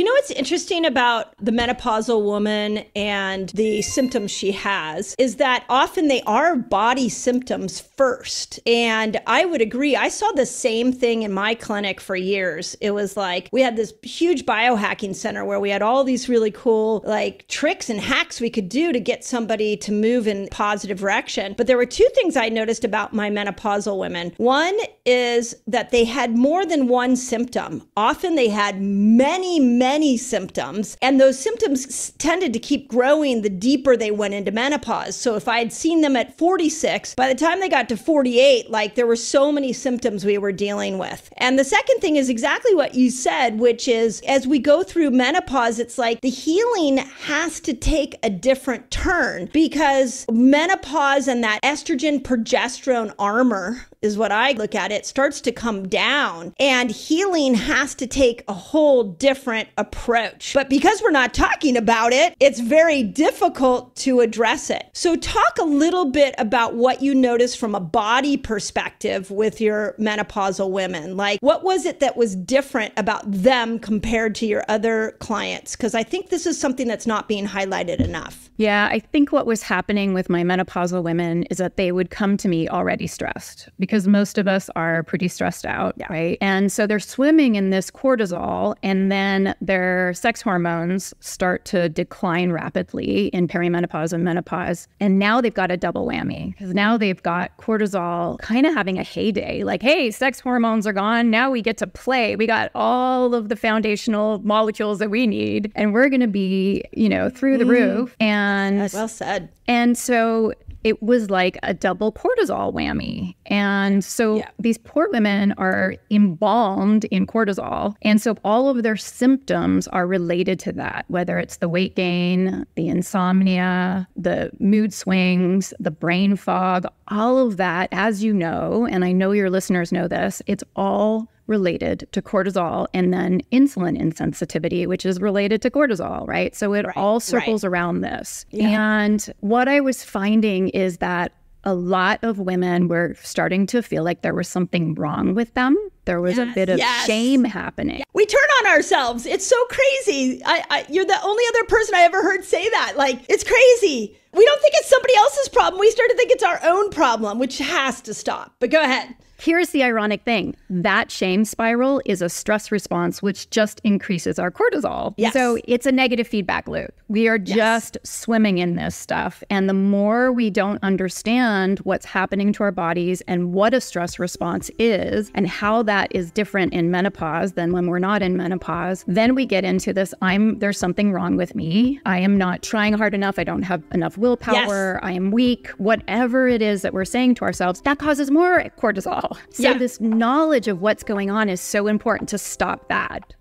You know what's interesting about the menopausal woman and the symptoms she has is that often they are body symptoms first. And I would agree. I saw the same thing in my clinic for years. It was like we had this huge biohacking center where we had all these really cool like tricks and hacks we could do to get somebody to move in positive direction. But there were two things I noticed about my menopausal women. One is that they had more than one symptom. Often they had many symptoms, and those symptoms tended to keep growing the deeper they went into menopause. So if I had seen them at 46, by the time they got to 48, like there were so many symptoms we were dealing with. And the second thing is exactly what you said, which is as we go through menopause, it's like the healing has to take a different turn because menopause and that estrogen progesterone armor is what I look at. It starts to come down and healing has to take a whole different approach. But because we're not talking about it, it's very difficult to address it. So talk a little bit about what you noticed from a body perspective with your menopausal women. Like what was it that was different about them compared to your other clients? Because I think this is something that's not being highlighted enough. Yeah, I think what was happening with my menopausal women is that they would come to me already stressed because most of us are pretty stressed out, right? And so they're swimming in this cortisol and then their sex hormones start to decline rapidly in perimenopause and menopause. And now they've got a double whammy because now they've got cortisol kind of having a heyday. Like, hey, sex hormones are gone. Now we get to play. We got all of the foundational molecules that we need and we're going to be, you know, through the roof. And that's well said. And so it was like a double cortisol whammy. And so these poor women are embalmed in cortisol. And so all of their symptoms are related to that, whether it's the weight gain, the insomnia, the mood swings, the brain fog, all of that, as you know, and I know your listeners know this, it's all related to cortisol and then insulin insensitivity, which is related to cortisol, right? So it all circles around this. And what I was finding is that a lot of women were starting to feel like there was something wrong with them. There was a bit of shame happening. We turn on ourselves. It's so crazy. You're the only other person I ever heard say that. Like, it's crazy. We don't think it's somebody else's problem. We start to think it's our own problem, which has to stop. But go ahead. Here's the ironic thing. That shame spiral is a stress response, which just increases our cortisol. Yes. So it's a negative feedback loop. We are just swimming in this stuff. And the more we don't understand what's happening to our bodies and what a stress response is and how that is different in menopause than when we're not in menopause, then we get into this, there's something wrong with me. I am not trying hard enough. I don't have enough willpower. I am weak. Whatever it is that we're saying to ourselves, that causes more cortisol. So this knowledge of what's going on is so important to stop that.